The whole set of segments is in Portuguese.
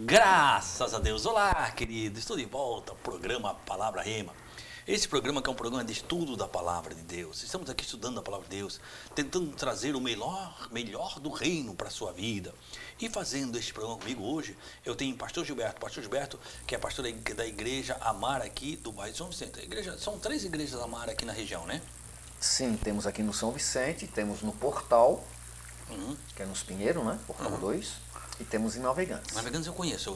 Graças a Deus. Olá, querido. Estou de volta ao programa Palavra Rema. Esse programa que é um programa de estudo da Palavra de Deus. Estamos aqui estudando a Palavra de Deus, tentando trazer o melhor do reino para a sua vida. E fazendo este programa comigo hoje, eu tenho o pastor Gilberto, que é pastor da igreja Amar aqui do bairro de São Vicente. São 3 igrejas Amar aqui na região, né? Sim, temos aqui no São Vicente, temos no Portal, que é nos Pinheiros, né? Portal 2. E temos em Navegantes. Navegantes eu conheço. Eu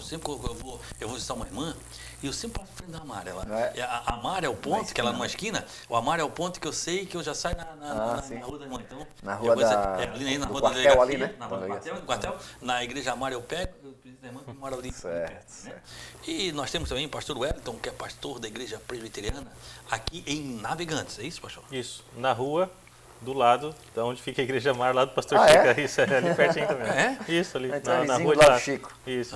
vou visitar uma irmã e eu sempre passo frente da Amar. A Amar é o ponto, que ela numa esquina. O Amar é o ponto que eu sei que eu já saio na rua da irmã. Então, na rua na rua quartel, da delegacia, ali, né? Na rua do quartel. Na igreja Amar eu pego, eu visito a irmã que mora ali. Certo. Né? E nós temos também o pastor Wellington, que é pastor da igreja presbiteriana, aqui em Navegantes. É isso, pastor? Isso, na rua do lado, da onde fica a igreja Mar, lá do pastor Ah, Chico. é? Isso, é ali pertinho também. É? Isso, ali, Então, na vizinho rua do de lado lá. do Chico. Isso.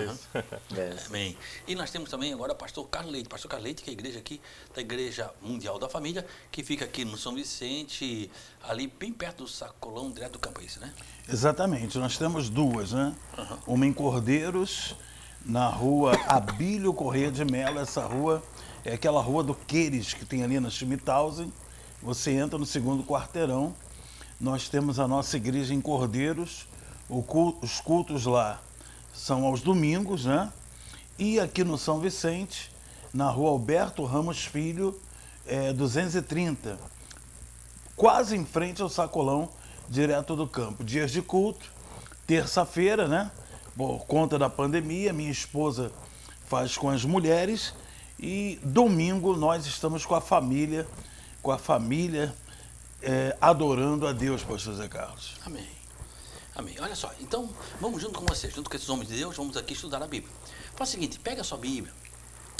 Amém. E nós temos também agora o pastor Carlos Leite. Pastor Carlos Leite, que é a igreja aqui, da Igreja Mundial da Família, que fica aqui no São Vicente, ali bem perto do Sacolão, direto do campo, é isso, né? Exatamente, nós temos 2, né? Uma em Cordeiros, na rua Abílio Corrêa de Mello. Essa rua é aquela rua do Queires, que tem ali na Schmithausen. Você entra no segundo quarteirão. Nós temos a nossa igreja em Cordeiros. Os cultos lá são aos domingos, né? E aqui no São Vicente, na rua Alberto Ramos Filho, 230, quase em frente ao Sacolão, direto do campo. Dias de culto, terça-feira, né? Por conta da pandemia, minha esposa faz com as mulheres, e domingo nós estamos com a família, adorando a Deus, pastor Zé Carlos. Amém. Amém. Olha só, então vamos junto com vocês, junto com esses homens de Deus, vamos aqui estudar a Bíblia. Faz o seguinte, pega a sua Bíblia.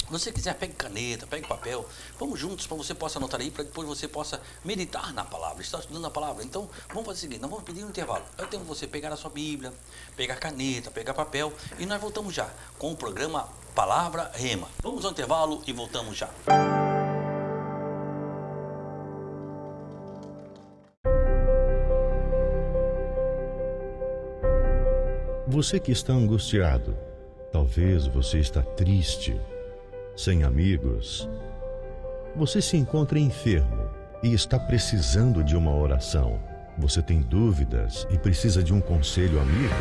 Se você quiser, pegue caneta, pegue papel. Vamos juntos para você possa anotar aí, para depois você possa meditar na palavra, estar estudando a palavra. Então, vamos fazer o seguinte, nós vamos pedir um intervalo. Eu tenho você pegar a sua Bíblia, pegar caneta, pegar papel, e nós voltamos já com o programa Palavra Rema. Vamos ao intervalo e voltamos já. Você que está angustiado, talvez você está triste, sem amigos. Você se encontra enfermo e está precisando de uma oração. Você tem dúvidas e precisa de um conselho amigo?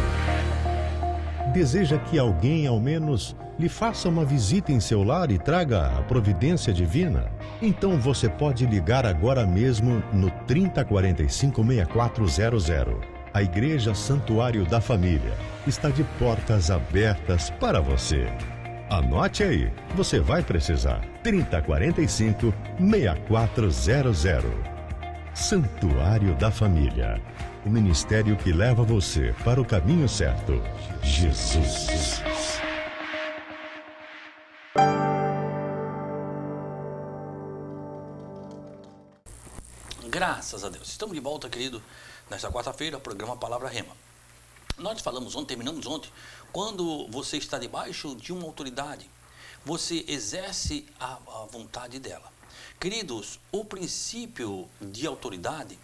Deseja que alguém, ao menos, lhe faça uma visita em seu lar e traga a providência divina? Então você pode ligar agora mesmo no 3045-6400. A Igreja Santuário da Família está de portas abertas para você. Anote aí, você vai precisar. 3045-6400. Santuário da Família. O ministério que leva você para o caminho certo. Jesus. Graças a Deus. Estamos de volta, querido, nesta quarta-feira, programa Palavra Rema. Nós falamos ontem, terminamos ontem, quando você está debaixo de uma autoridade, você exerce a vontade dela. Queridos, o princípio de autoridade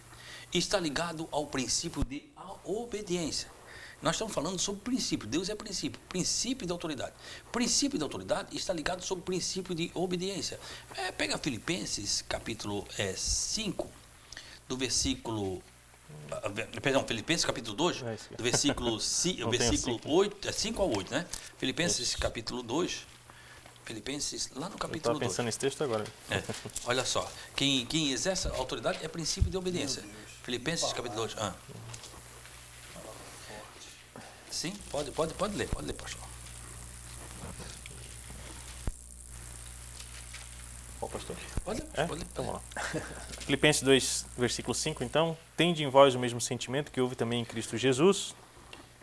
está ligado ao princípio de obediência. Nós estamos falando sobre princípio, Deus é princípio de autoridade. Princípio de autoridade está ligado sobre o princípio de obediência. Pega Filipenses, capítulo 5, do versículo... Perdão, Filipenses capítulo 2, do versículo 5 ao 8, né? Filipenses Isso. capítulo 2, Filipenses, lá no capítulo 2. Eu estava pensando nesse texto agora. Olha só, quem exerce a autoridade é princípio de obediência. Filipenses capítulo 2. Sim, pode ler, pastor. Qual pastor? Pode ler. Então vamos lá. Filipenses 2, versículo 5, então. Tende em vós o mesmo sentimento que houve também em Cristo Jesus,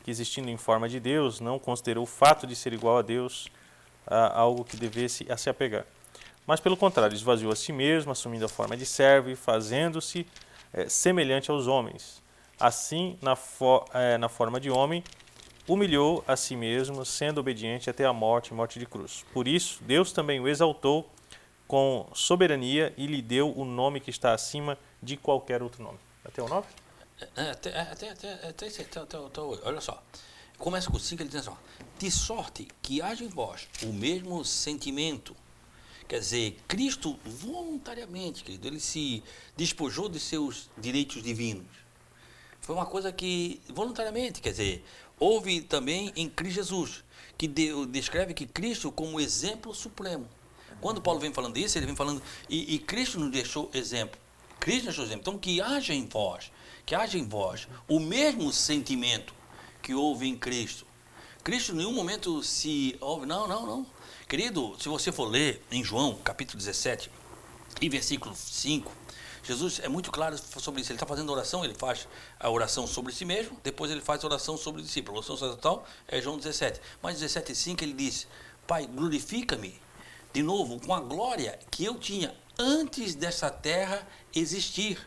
que existindo em forma de Deus, não considerou o fato de ser igual a Deus algo que devesse a se apegar. Mas, pelo contrário, esvaziou a si mesmo, assumindo a forma de servo e fazendo-se semelhante aos homens. Assim, na forma de homem, humilhou a si mesmo, sendo obediente até a morte de cruz. Por isso, Deus também o exaltou com soberania e lhe deu o nome que está acima de qualquer outro nome. Até o 9? Até olha só. começa com 5, ele diz assim, ó, de sorte que haja em vós o mesmo sentimento. Quer dizer, Cristo voluntariamente, querido, ele se despojou de seus direitos divinos. Foi uma coisa que, voluntariamente, quer dizer, houve também em Cristo Jesus, que descreve que Cristo como exemplo supremo. Quando Paulo vem falando isso, ele vem falando, e Cristo nos deixou exemplo. Cristo nos deixou exemplo. Então, que haja em vós o mesmo sentimento que houve em Cristo. Cristo em nenhum momento se houve, não. Querido, se você for ler em João, capítulo 17, e versículo 5, Jesus é muito claro sobre isso. Ele está fazendo oração, ele faz a oração sobre si mesmo, depois ele faz a oração sobre o discípulo. A oração sacerdotal é João 17. Mas 17,5 ele diz, Pai, glorifica-me de novo com a glória que eu tinha antes dessa terra existir.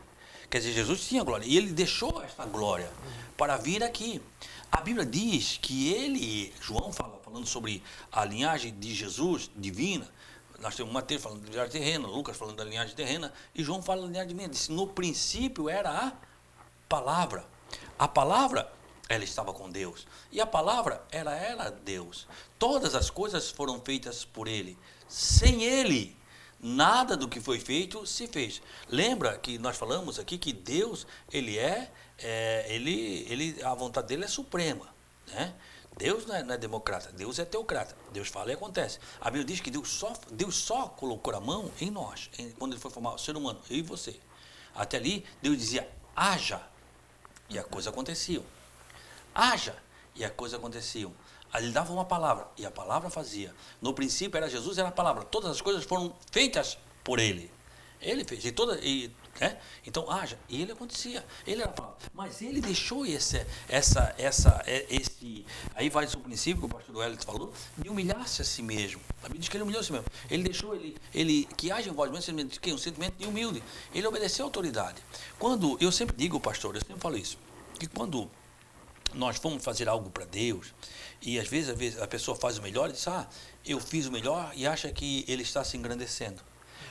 Quer dizer, Jesus tinha glória e ele deixou esta glória para vir aqui. A Bíblia diz que ele, João falando sobre a linhagem de Jesus divina, nós temos Mateus falando da linhagem terrena, Lucas falando da linhagem terrena, e João fala da linhagem divina. Disse, no princípio era a palavra. A palavra, ela estava com Deus. E a palavra, ela era Deus. Todas as coisas foram feitas por ele. Sem ele, nada do que foi feito se fez. Lembra que nós falamos aqui que Deus, a vontade dele é suprema, né? Deus não é democrata, Deus é teocrata. Deus fala e acontece. A Bíblia diz que Deus só colocou a mão em nós, quando ele foi formar o ser humano, eu e você. Até ali, Deus dizia, haja, e a coisa acontecia. Haja, e a coisa acontecia. Aí ele dava uma palavra, e a palavra fazia. No princípio era Jesus, era a palavra. Todas as coisas foram feitas por ele. Ele fez, né? Então haja, e ele acontecia. Ele era a palavra. Mas ele deixou esse. Aí vai o princípio que o pastor Wellington falou, de humilhar-se a si mesmo. A Bíblia diz que ele humilhou a si mesmo. Ele deixou que haja em vós um sentimento de humilde. Ele obedeceu a autoridade. Eu sempre digo, pastor, eu sempre falo isso, que quando nós vamos fazer algo para Deus, e às vezes a pessoa faz o melhor e diz, eu fiz o melhor, e acha que ele está se engrandecendo.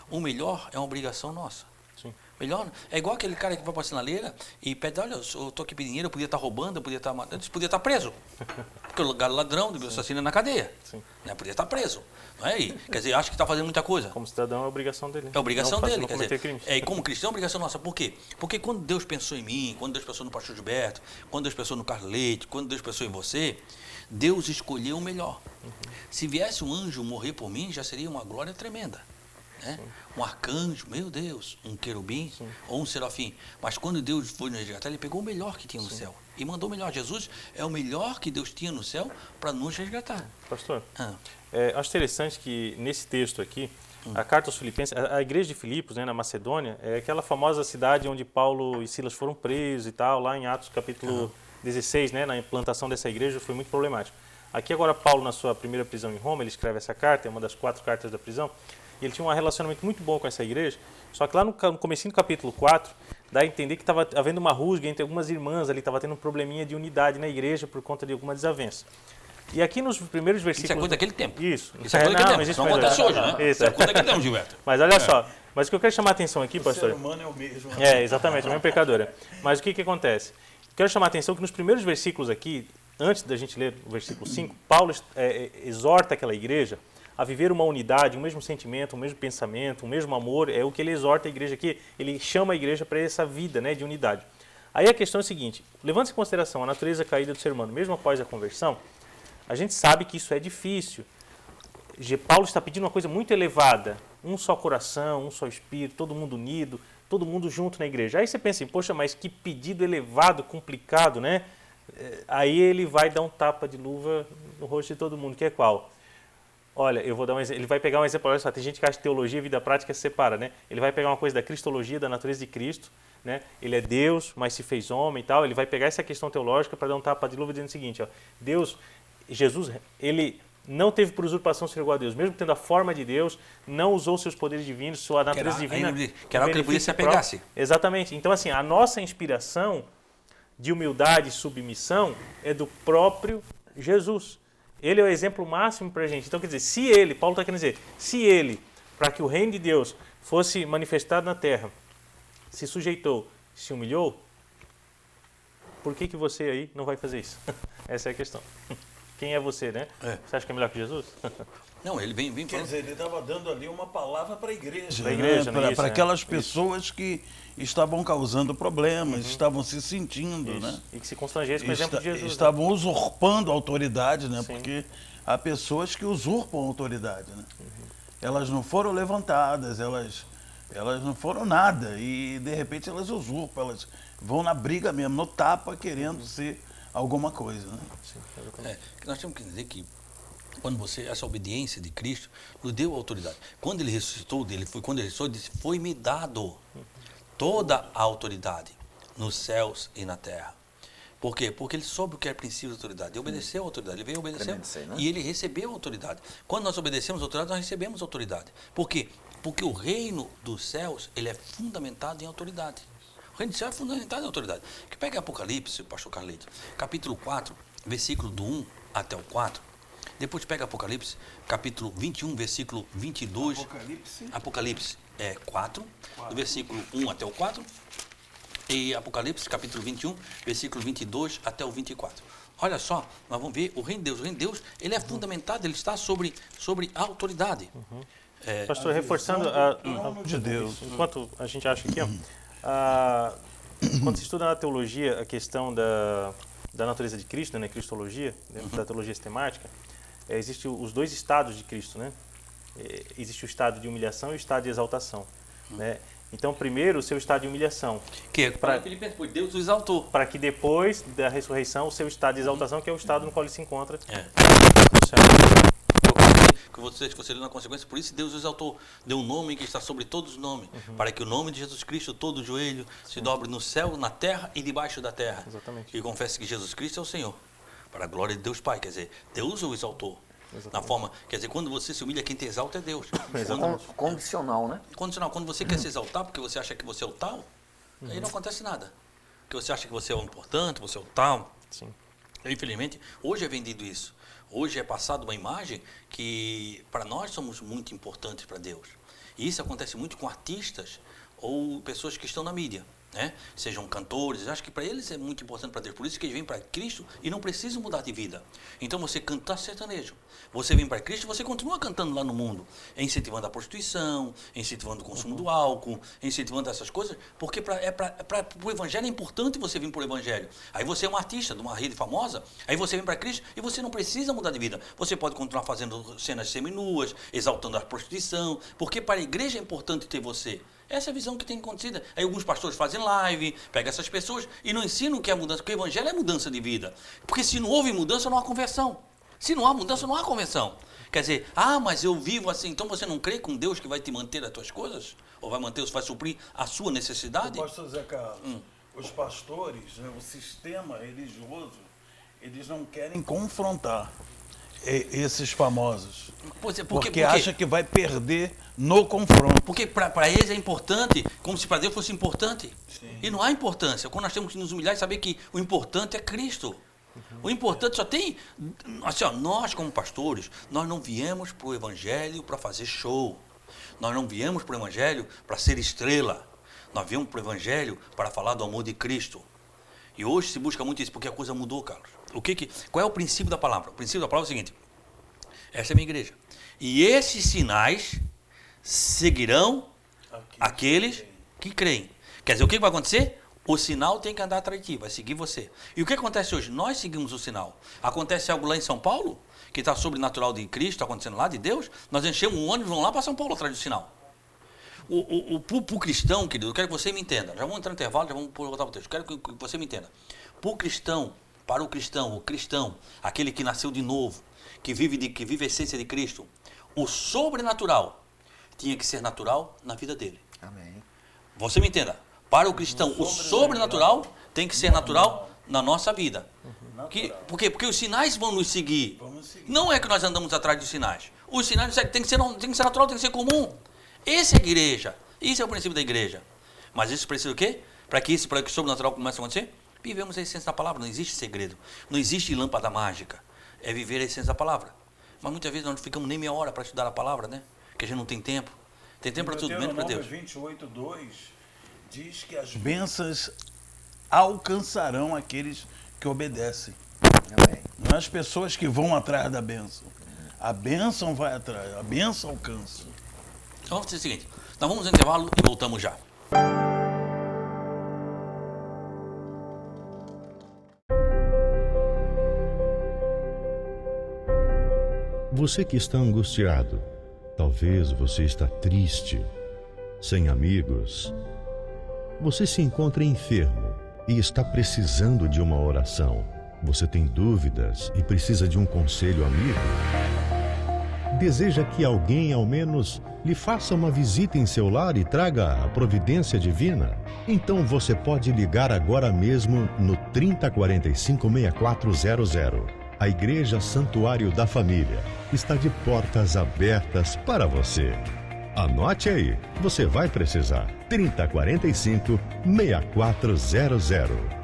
O melhor é uma obrigação nossa. Sim. Melhor, é igual aquele cara que vai para a sinaleira e pede, olha, eu estou aqui pedindo dinheiro, eu podia estar roubando, eu podia estar matando, eu podia estar preso. Porque o lugar ladrão, o assassino é na cadeia. Sim. Né? Podia estar preso. Não é? Quer dizer, acha que está fazendo muita coisa. Como cidadão é obrigação dele. É obrigação dele. Quer dizer, e como cristão é obrigação nossa. Por quê? Porque quando Deus pensou em mim, quando Deus pensou no pastor Gilberto, quando Deus pensou no Carlos Leite, quando Deus pensou em você, Deus escolheu o melhor. Se viesse um anjo morrer por mim, já seria uma glória tremenda. Né? Um arcanjo, meu Deus, um querubim ou um serafim. Mas quando Deus foi nos resgatar, ele pegou o melhor que tinha no céu e mandou o melhor. Jesus é o melhor que Deus tinha no céu para nos resgatar. Pastor, acho interessante que nesse texto aqui, a carta aos Filipenses, a igreja de Filipos, né, na Macedônia, é aquela famosa cidade onde Paulo e Silas foram presos e tal, lá em Atos capítulo 16, né, na implantação dessa igreja foi muito problemático. Aqui agora Paulo, na sua primeira prisão em Roma, ele escreve essa carta, é uma das 4 cartas da prisão. Ele tinha um relacionamento muito bom com essa igreja, só que lá no comecinho do capítulo 4, dá a entender que estava havendo uma rusga entre algumas irmãs ali, estava tendo um probleminha de unidade na igreja por conta de alguma desavença. E aqui nos primeiros versículos... Isso é coisa daquele tempo. Isso. Isso é coisa daquele tempo. Isso não acontece hoje, né? Isso é coisa daquele tempo, Gilberto. Mas olha só, mas o que eu quero chamar a atenção aqui, pastor... O ser humano é o mesmo. Exatamente, é o mesmo pecador. Mas o que acontece? Quero chamar a atenção que nos primeiros versículos aqui, antes da gente ler o versículo 5, Paulo exorta aquela igreja a viver uma unidade, um mesmo sentimento, um mesmo pensamento, um mesmo amor, é o que ele exorta a igreja aqui, ele chama a igreja para essa vida, né, de unidade. Aí a questão é a seguinte, levando-se em consideração a natureza caída do ser humano, mesmo após a conversão, a gente sabe que isso é difícil. Paulo está pedindo uma coisa muito elevada, um só coração, um só espírito, todo mundo unido, todo mundo junto na igreja. Aí você pensa assim, poxa, mas que pedido elevado, complicado, né? Aí ele vai dar um tapa de luva no rosto de todo mundo, que é qual? Olha, eu vou dar um exemplo. Ele vai pegar um exemplo, olha só, tem gente que acha que teologia e vida prática se separa, né? Ele vai pegar uma coisa da cristologia, da natureza de Cristo, né? Ele é Deus, mas se fez homem e tal. Ele vai pegar essa questão teológica para dar um tapa de luva dizendo o seguinte, ó, Jesus, ele não teve por usurpação ser igual a Deus, mesmo tendo a forma de Deus, não usou seus poderes divinos, sua natureza divina. Que era o que ele podia se apegasse. Exatamente. Então, assim, a nossa inspiração de humildade e submissão é do próprio Jesus. Ele é o exemplo máximo para a gente. Então, quer dizer, se ele, Paulo está querendo dizer, se ele, para que o reino de Deus fosse manifestado na terra, se sujeitou, se humilhou, por que você aí não vai fazer isso? Essa é a questão. Quem é você, né? É. Você acha que é melhor que Jesus? Não, ele vem Quer falando. dizer, ele estava dando ali uma palavra para a igreja. Pra igreja, né? isso, Para né? aquelas pessoas que estavam causando problemas, estavam se sentindo, né? E que se constrangesse com o exemplo de Jesus. Né? Estavam usurpando a autoridade, né? Sim. Porque há pessoas que usurpam a autoridade, né? Elas não foram levantadas, elas não foram nada. E, de repente, elas usurpam, elas vão na briga mesmo, no tapa, querendo ser alguma coisa, né? Sim, exatamente. Nós temos que dizer que quando essa obediência de Cristo nos deu autoridade. Quando ele ressuscitou, quando ele ressuscitou, ele disse, foi-me dado toda a autoridade nos céus e na terra. Por quê? Porque ele soube o que é princípio de autoridade. Ele obedeceu a autoridade. Ele veio obedecer, né? e ele recebeu a autoridade. Quando nós obedecemos a autoridade, nós recebemos a autoridade. Por quê? Porque o reino dos céus, ele é fundamentado em autoridade. O reino dos céus é fundamentado em autoridade. Que pega Apocalipse, pastor Carlito, capítulo 4, versículo do 1 até o 4. Depois pega Apocalipse, capítulo 21, versículo 22. Apocalipse 4, do versículo 1 até o 4. E Apocalipse, capítulo 21, versículo 22 até o 24. Olha só, nós vamos ver o reino de Deus. O reino de Deus, ele é fundamentado, ele está sobre a autoridade. Pastor, reforçando de Deus. Enquanto a gente acha aqui, quando se estuda na teologia a questão da natureza de Cristo, né, cristologia, dentro da teologia sistemática, existem os dois estados de Cristo, né? Existe o estado de humilhação e o estado de exaltação, né? Então, primeiro, o seu estado de humilhação. Que é para Filipenses, pois Deus o exaltou. Para que depois da ressurreição, o seu estado de exaltação, que é o estado no qual ele se encontra. Que você lê na consequência, por isso Deus o exaltou. Deu um nome que está sobre todos os nomes. Para que o nome de Jesus Cristo, todo joelho, se dobre no céu, na terra e debaixo da terra. Exatamente. E confesse que Jesus Cristo é o Senhor. Para a glória de Deus Pai. Quer dizer, Deus o exaltou. Exatamente. Na forma, quer dizer, quando você se humilha, quem te exalta é Deus. Condicional, né? Condicional. Quando você quer se exaltar porque você acha que você é o tal, aí não acontece nada. Porque você acha que você é o importante, você é o tal. Sim. Infelizmente, hoje é vendido isso. Hoje é passado uma imagem que para nós somos muito importantes para Deus. E isso acontece muito com artistas ou pessoas que estão na mídia, né? Sejam cantores, acho que para eles é muito importante para Deus. Por isso que eles vêm para Cristo e não precisam mudar de vida. Então você canta sertanejo. Você vem para Cristo e você continua cantando lá no mundo, incentivando a prostituição, incentivando o consumo do álcool, incentivando essas coisas, porque para o Evangelho é importante você vir para o Evangelho. Aí você é um artista de uma rede famosa, aí você vem para Cristo e você não precisa mudar de vida. Você pode continuar fazendo cenas seminuas, exaltando a prostituição, porque para a igreja é importante ter você. Essa é a visão que tem acontecido. Aí alguns pastores fazem live, pegam essas pessoas e não ensinam o que é mudança, porque o Evangelho é mudança de vida. Porque se não houve mudança, não há conversão. Se não há mudança, não há conversão. Quer dizer, mas eu vivo assim, então você não crê com Deus que vai te manter as tuas coisas? Ou vai suprir a sua necessidade? Pastor Zé Carlos, os pastores, né, o sistema religioso, eles não querem confrontar esses famosos. Porque acha que vai perder no confronto. Porque para eles é importante, como se para Deus fosse importante. Sim. E não há importância. Quando nós temos que nos humilhar e saber que o importante é Cristo. O importante só tem... Assim, nós como pastores, nós não viemos para o Evangelho para fazer show. Nós não viemos para o Evangelho para ser estrela. Nós viemos para o Evangelho para falar do amor de Cristo. E hoje se busca muito isso, porque a coisa mudou, Carlos. Qual é o princípio da palavra? O princípio da palavra é o seguinte: essa é a minha igreja. E esses sinais seguirão aqueles que creem. Quer dizer, o que vai acontecer? O sinal tem que andar atrás de ti, vai seguir você. E o que acontece hoje? Nós seguimos o sinal. Acontece algo lá em São Paulo, que está sobrenatural de Cristo, está acontecendo lá de Deus, nós enchemos um ônibus e vamos lá para São Paulo atrás do sinal. Para o cristão, querido, eu quero que você me entenda. Já vamos entrar no intervalo, já vamos voltar para o texto. Eu quero que você me entenda. Para o cristão, aquele que nasceu de novo, que vive a essência de Cristo, o sobrenatural tinha que ser natural na vida dele. Amém. Você me entenda. Para o cristão, o sobrenatural tem que ser natural na nossa vida. Por quê? Porque os sinais vão nos seguir. Não é que nós andamos atrás dos sinais. Os sinais tem que ser natural, tem que ser comum. Essa é a igreja. Isso é o princípio da igreja. Mas isso precisa o quê? Para que o sobrenatural comece a acontecer? Vivemos a essência da palavra. Não existe segredo. Não existe lâmpada mágica. É viver a essência da palavra. Mas muitas vezes nós não ficamos nem meia hora para estudar a palavra, né? Porque a gente não tem tempo. Tem tempo para tudo, menos para Deus. 28:2 diz que as bênçãos alcançarão aqueles que obedecem. Amém. Não é as pessoas que vão atrás da bênção. A bênção vai atrás, a bênção alcança. Então vamos fazer o seguinte, nós vamos ao intervalo e voltamos já. Você que está angustiado, talvez você está triste, sem amigos. Você se encontra enfermo e está precisando de uma oração. Você tem dúvidas e precisa de um conselho amigo? Deseja que alguém, ao menos, lhe faça uma visita em seu lar e traga a providência divina? Então você pode ligar agora mesmo no 3045-6400. A Igreja Santuário da Família está de portas abertas para você. Anote aí, você vai precisar. 3045-6400.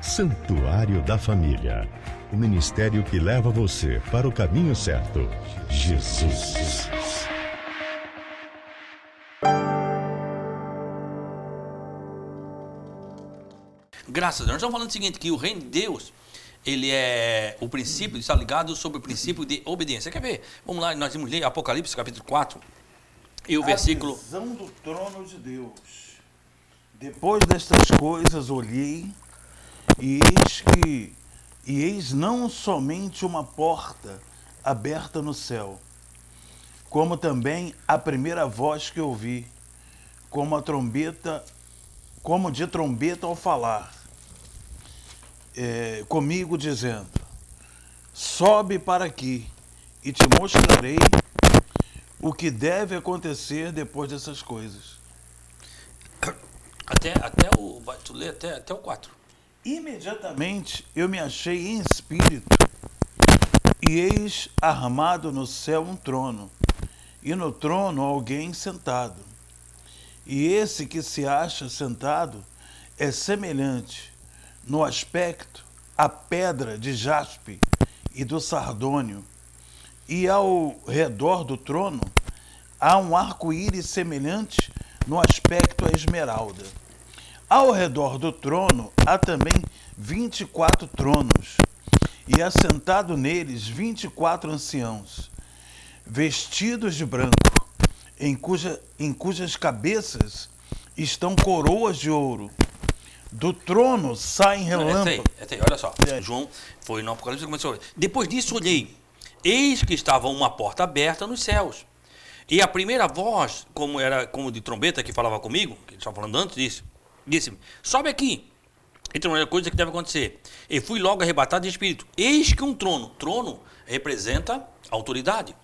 Santuário da Família. O ministério que leva você para o caminho certo. Jesus. Graças a Deus. Nós estamos falando o seguinte, que o reino de Deus, ele é o princípio, está ligado sobre o princípio de obediência. Quer ver? Vamos lá, nós vamos ler Apocalipse, capítulo 4, e o versículo... A visão do trono de Deus. Depois destas coisas olhei, e eis não somente uma porta aberta no céu, como também a primeira voz que ouvi, como de trombeta ao falar, comigo dizendo: sobe para aqui e te mostrarei o que deve acontecer depois dessas coisas. Vai tu ler até o 4. Imediatamente eu me achei em espírito, e eis armado no céu um trono, e no trono alguém sentado. E esse que se acha sentado é semelhante no aspecto à pedra de jaspe e do sardônio, e ao redor do trono há um arco-íris semelhante no aspecto à esmeralda. Ao redor do trono há também 24 tronos, e assentado neles 24 anciãos, vestidos de branco, em cujas cabeças estão coroas de ouro. Do trono saem relâmpagos. Olha só, João foi no Apocalipse e começou a ler. Depois disso olhei, eis que estava uma porta aberta nos céus. E a primeira voz, como de trombeta que falava comigo, que ele estava falando antes disso, disse-me: sobe aqui. Então é a coisa que deve acontecer. E fui logo arrebatado de espírito. Eis que um trono. Trono representa autoridade.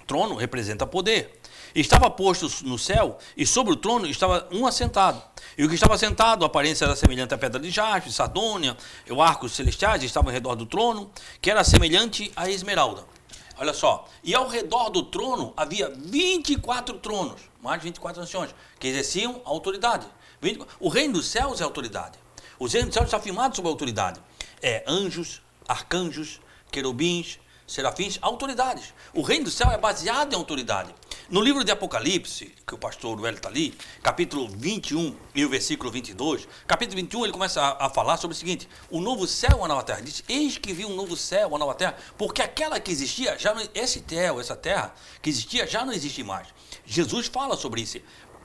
Trono representa poder. Estava posto no céu, e sobre o trono estava um assentado. E o que estava sentado, a aparência era semelhante à pedra de jaspe, sardônia, e os arcos celestiais estavam ao redor do trono, que era semelhante à esmeralda. Olha só, e ao redor do trono havia 24 tronos, mais de 24 anciões, que exerciam a autoridade. O reino dos céus é autoridade. Os reinos dos céus estão afirmados sobre a autoridade. Anjos, arcanjos, querubins, serafins, autoridades. O reino do céu é baseado em autoridade. No livro de Apocalipse, que o pastor Hélio está ali, capítulo 21 e o versículo 22, capítulo 21 ele começa a falar sobre o seguinte: o novo céu e a nova terra. Diz: eis que vi um novo céu e uma nova terra, porque aquela que existia, essa terra que existia já não existe mais. Jesus fala sobre isso.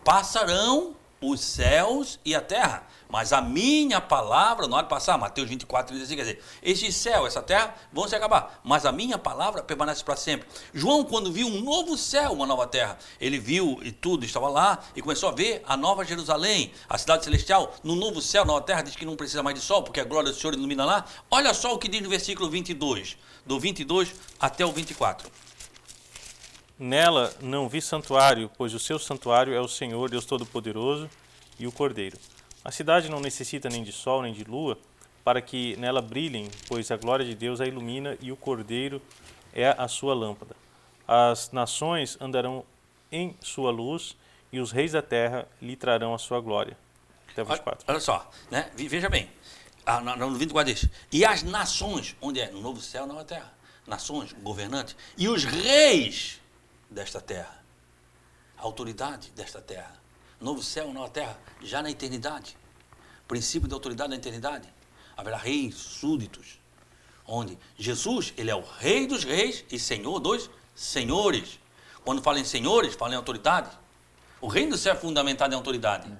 Passarão os céus e a terra, mas a minha palavra não há de passar. Mateus 24, 35, quer dizer, esse céu, essa terra vão se acabar, mas a minha palavra permanece para sempre. João, quando viu um novo céu, uma nova terra, ele viu e tudo estava lá, e começou a ver a nova Jerusalém, a cidade celestial, no novo céu, nova terra. Diz que não precisa mais de sol, porque a glória do Senhor ilumina lá. Olha só o que diz no versículo 22, do 22 até o 24. Nela não vi santuário, pois o seu santuário é o Senhor, Deus Todo-Poderoso, e o Cordeiro. A cidade não necessita nem de sol, nem de lua, para que nela brilhem, pois a glória de Deus a ilumina e o Cordeiro é a sua lâmpada. As nações andarão em sua luz e os reis da terra lhe trarão a sua glória. Até 24. Olha só, né? Veja bem, no 24 diz: e as nações, onde é? No novo céu, nova terra. Nações, governantes, e os reis desta terra, a autoridade desta terra, novo céu, nova terra, já na eternidade. princípio de autoridade na eternidade. Haverá reis, súditos. Onde Jesus, ele é o rei dos reis e senhor dos senhores. Quando fala em senhores, fala em autoridade. O reino do céu é fundamentado em autoridade.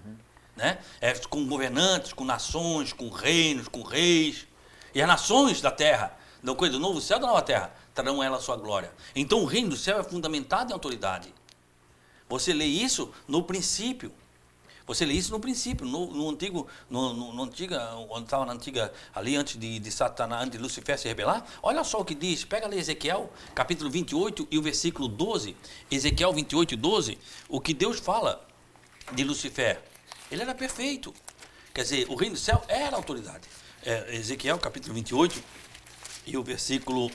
Né? É com governantes, com nações, com reinos, com reis. E as nações da terra, do novo céu e da nova terra, trarão ela a sua glória. Então o reino do céu é fundamentado em autoridade. Você lê isso no princípio. Você lê isso no princípio, quando estava na antiga, ali antes de Satanás, antes de Lucifer se rebelar. Olha só o que diz, pega ali Ezequiel, capítulo 28 e o versículo 12. Ezequiel 28 e 12, o que Deus fala de Lucifer. Ele era perfeito. Quer dizer, o reino do céu era autoridade. Ezequiel, capítulo 28 e o versículo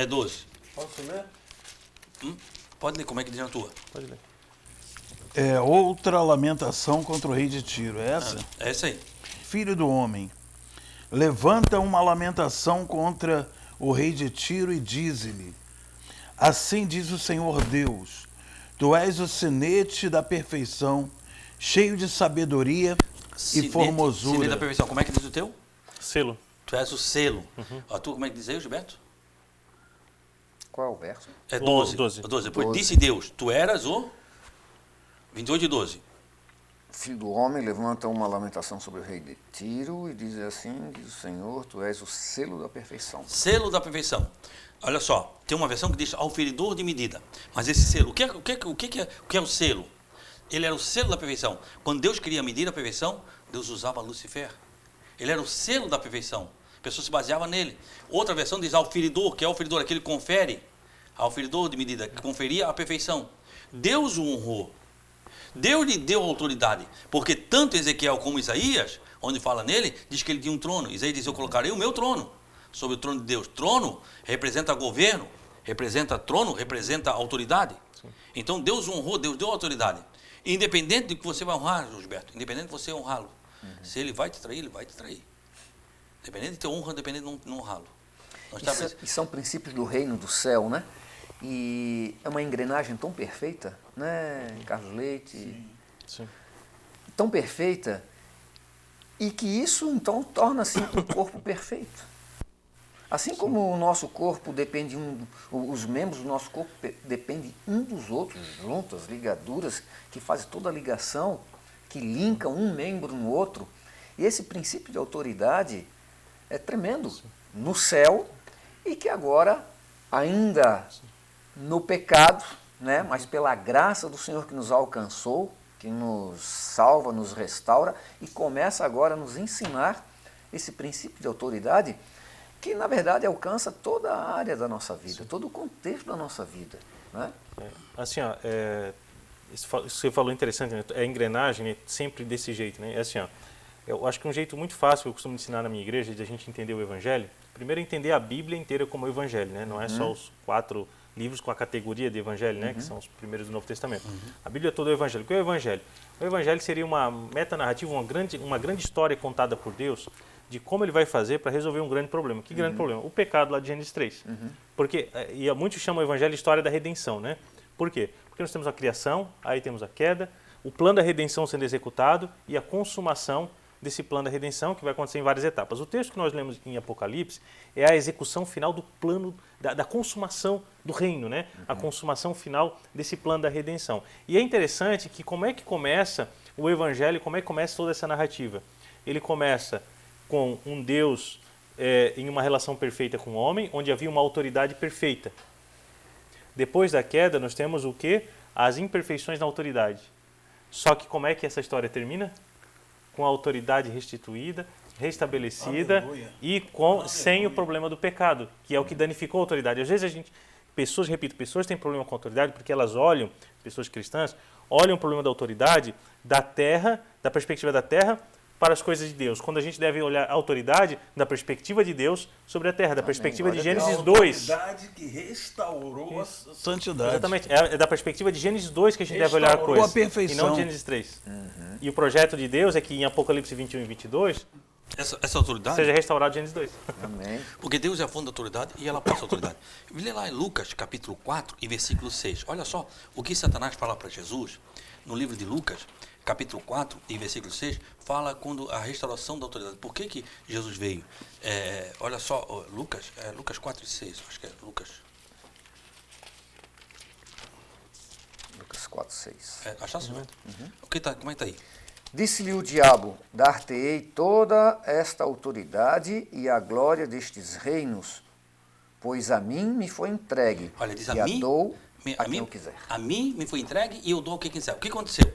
12. Posso ler? Pode ler, como é que diz na tua? Pode ler. É outra lamentação contra o rei de Tiro, é essa? É essa aí. Filho do homem, levanta uma lamentação contra o rei de Tiro e diz-lhe: assim diz o Senhor Deus, tu és o sinete da perfeição, cheio de sabedoria e formosura. Sinete da perfeição, como é que diz o teu? Selo. Tu és o selo. A tu, como é que diz aí, Gilberto? Qual é o verso? É 12. 12. 12. Depois 12. disse Deus, tu eras o 28 e 12. Filho do homem, levanta uma lamentação sobre o rei de Tiro e diz assim, diz o Senhor, tu és o selo da perfeição. Selo da perfeição. Olha só, tem uma versão que diz auferidor de medida. Mas esse selo, o que é o selo? Ele era o selo da perfeição. Quando Deus queria medir a perfeição, Deus usava Lucifer. Ele era o selo da perfeição. A pessoa se baseava nele. Outra versão diz auferidor, que é auferidor, aquele que confere. Auferidor de medida, que conferia a perfeição. Deus o honrou. Deus lhe deu autoridade, porque tanto Ezequiel como Isaías, onde fala nele, diz que ele tinha um trono. Isaías diz, eu colocarei o meu trono sobre o trono de Deus. Trono representa governo, representa trono, representa autoridade. Sim. Então Deus o honrou, Deus deu autoridade. Independente de que você vai honrar, Gilberto, independente de você honrá-lo. Se ele vai te trair, ele vai te trair. Independente de ter honra, independente de não honrá-lo. E são princípios do reino do céu, né? E é uma engrenagem tão perfeita, né, Carlos Leite? Sim. Tão perfeita, e que isso então torna-se um corpo perfeito. Assim como o nosso corpo depende os membros do nosso corpo dependem um dos outros, juntas, ligaduras, que fazem toda a ligação, que linkam um membro no outro. E esse princípio de autoridade é tremendo no céu e que agora ainda no pecado, né? Mas pela graça do Senhor que nos alcançou, que nos salva, nos restaura e começa agora a nos ensinar esse princípio de autoridade que, na verdade, alcança toda a área da nossa vida, todo o contexto da nossa vida. Né? Assim, ó, isso você falou interessante, né? É engrenagem, né? Sempre desse jeito. Né? É assim, ó, eu acho que um jeito muito fácil que eu costumo ensinar na minha igreja de a gente entender o Evangelho, primeiro é entender a Bíblia inteira como o Evangelho, né? Não é só os 4 livros com a categoria de Evangelho, né? Que são os primeiros do Novo Testamento. A Bíblia é todo o Evangelho. O que é o Evangelho? O Evangelho seria uma metanarrativa, uma grande história contada por Deus de como ele vai fazer para resolver um grande problema. Que grande problema? O pecado lá de Gênesis 3. Porque, e muitos chamam o Evangelho de história da redenção, né? Por quê? Porque nós temos a criação, aí temos a queda, o plano da redenção sendo executado e a consumação desse plano da redenção, que vai acontecer em várias etapas. O texto que nós lemos em Apocalipse é a execução final do plano, da consumação do reino, né? A consumação final desse plano da redenção. E é interessante que como é que começa o Evangelho, como é que começa toda essa narrativa? Ele começa com um Deus em uma relação perfeita com o homem, onde havia uma autoridade perfeita. Depois da queda, nós temos o quê? As imperfeições na autoridade. Só que como é que essa história termina? Com a autoridade restituída, restabelecida. Aleluia. E sem o problema do pecado, que é o que danificou a autoridade. Às vezes pessoas têm problema com a autoridade porque elas olham, pessoas cristãs, olham o problema da autoridade da terra, da perspectiva da terra, para as coisas de Deus. Quando a gente deve olhar a autoridade da perspectiva de Deus sobre a terra, da perspectiva de Gênesis 2. A autoridade que restaurou a santidade. Exatamente. É da perspectiva de Gênesis 2 que a gente deve olhar a coisa. A perfeição. E não de Gênesis 3. E o projeto de Deus é que em Apocalipse 21 e 22, essa autoridade seja restaurado Gênesis 2. Amém. Porque Deus é a fonte da autoridade e ela passa a autoridade. Lê lá em Lucas, capítulo 4 e versículo 6. Olha só o que Satanás fala para Jesus no livro de Lucas, capítulo 4 e versículo 6, fala quando a restauração da autoridade. Por que Jesus veio? Olha só, Lucas 4 e 6, acho que é Lucas. Lucas 4, 6. Achaste? Como é que está aí? Disse-lhe o diabo, dar-te-ei toda esta autoridade e a glória destes reinos, pois a mim me foi entregue, Olha, diz e a mim, dou a quem eu quiser. A mim me foi entregue e eu dou ao que quiser. O que aconteceu?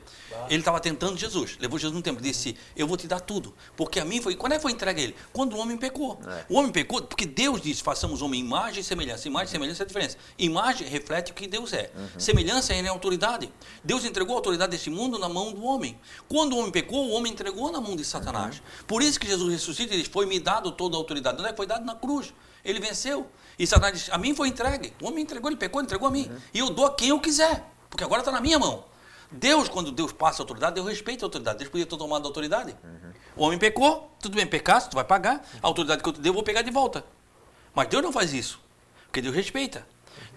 Ele estava tentando Jesus, levou Jesus no tempo, disse, eu vou te dar tudo, porque a mim foi... Quando é que foi entregue a ele? Quando o homem pecou. O homem pecou porque Deus disse, façamos homem imagem e semelhança. Imagem e semelhança é a diferença. Imagem reflete o que Deus é. Semelhança é autoridade. Deus entregou a autoridade desse mundo na mão do homem. Quando o homem pecou, o homem entregou na mão de Satanás. Por isso que Jesus ressuscita e diz, foi-me dado toda a autoridade. Onde é que foi dado? Na cruz. Ele venceu. E Satanás disse, a mim foi entregue. O homem entregou, ele pecou, ele entregou a mim. E eu dou a quem eu quiser, porque agora está na minha mão. Deus, quando Deus passa a autoridade, Deus respeita a autoridade. Deus podia ter tomado a autoridade. O homem pecou, tudo bem, pecasse, tu vai pagar. A autoridade que eu te dei, eu vou pegar de volta. Mas Deus não faz isso, porque Deus respeita.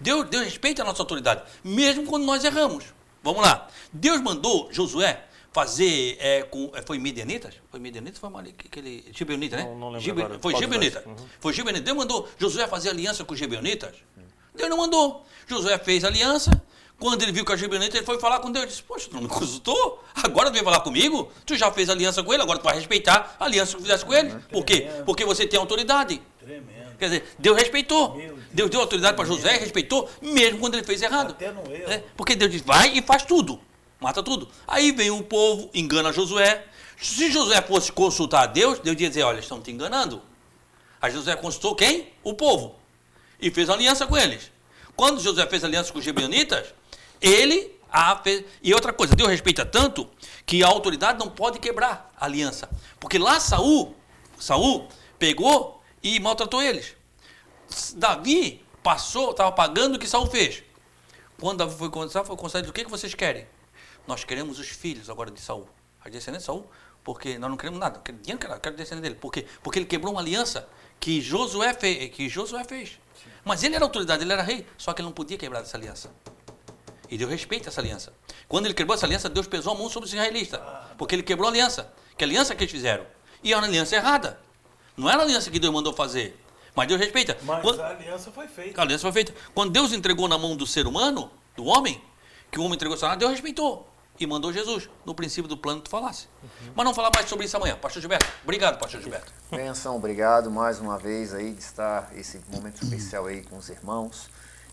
Deus respeita a nossa autoridade, mesmo quando nós erramos. Vamos lá. Deus mandou Josué fazer foi Midianitas? Foi Midianitas ou foi aquele Gibeonita, né? Não lembro agora. Foi Gibeonita. Foi Gibeonita. Deus mandou Josué fazer aliança com os Gibeonitas? Deus não mandou. Josué fez aliança. Quando ele viu que a Gibeonita, ele foi falar com Deus. Disse, poxa, tu não me consultou? Agora tu vem falar comigo? Tu já fez aliança com ele, agora tu vai respeitar a aliança que tu fizesse com ele. Por quê? Porque você tem autoridade. Tremendo. Quer dizer, Deus respeitou. Deus deu autoridade para Josué e respeitou, mesmo quando ele fez errado. Até no erro. Porque Deus diz, vai e faz tudo. Mata tudo. Aí vem o povo, engana Josué. Se Josué fosse consultar a Deus, Deus ia dizer, olha, estão te enganando. Aí Josué consultou quem? O povo. E fez aliança com eles. Quando Josué fez aliança com os gibeonitas, ele fez. E outra coisa, Deus respeita tanto que a autoridade não pode quebrar a aliança. Porque lá Saul pegou e maltratou eles. Davi estava pagando o que Saul fez. Quando Davi foi consultado, o que vocês querem? Nós queremos os filhos agora de Saul. As descendentes de Saul, porque nós não queremos nada. Quero descender dele. Por quê? Porque ele quebrou uma aliança que Josué fez. Mas ele era autoridade, ele era rei. Só que ele não podia quebrar essa aliança. E Deus respeita essa aliança. Quando ele quebrou essa aliança, Deus pesou a mão sobre os israelitas. Porque ele quebrou a aliança. Que aliança que eles fizeram? E era uma aliança errada. Não era a aliança que Deus mandou fazer. Mas Deus respeita. Mas a aliança foi feita. A aliança foi feita. Quando Deus entregou na mão do ser humano, do homem, que o homem entregou a Satanás, Deus respeitou. E mandou Jesus, no princípio do plano que tu falasse. Mas não falar mais sobre isso amanhã. Pastor Gilberto, obrigado, Pastor Gilberto. Benção, obrigado mais uma vez aí de estar esse momento especial aí com os irmãos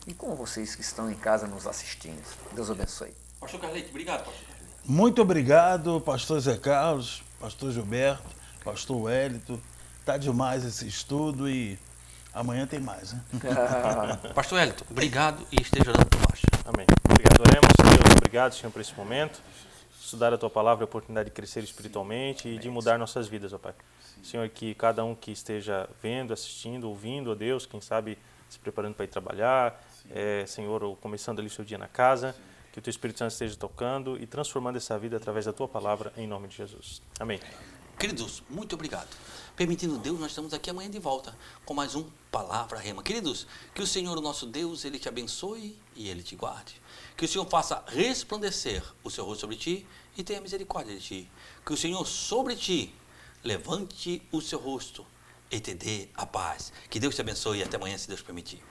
e com vocês que estão em casa nos assistindo. Deus abençoe. Pastor Carlete, obrigado, Pastor Carlete. Muito obrigado, pastor Zé Carlos, pastor Gilberto, pastor Wellington. Tá demais esse estudo e amanhã tem mais, né? Pastor Wellington, obrigado e esteja orando por nós. Amém. Obrigado, oremos. Deus, obrigado, Senhor, por esse momento. Estudar a Tua Palavra é a oportunidade de crescer espiritualmente e de mudar nossas vidas, ó Pai. Senhor, que cada um que esteja vendo, assistindo, ouvindo, ó Deus, quem sabe se preparando para ir trabalhar, Senhor, ou começando ali o seu dia na casa, que o Teu Espírito Santo esteja tocando e transformando essa vida através da Tua Palavra, em nome de Jesus. Amém. Queridos, muito obrigado. Permitindo Deus, nós estamos aqui amanhã de volta com mais um Palavra Rema. Queridos, que o Senhor, o nosso Deus, Ele te abençoe e Ele te guarde. Que o Senhor faça resplandecer o seu rosto sobre ti e tenha misericórdia de ti. Que o Senhor sobre ti levante o seu rosto e te dê a paz. Que Deus te abençoe e até amanhã, se Deus permitir.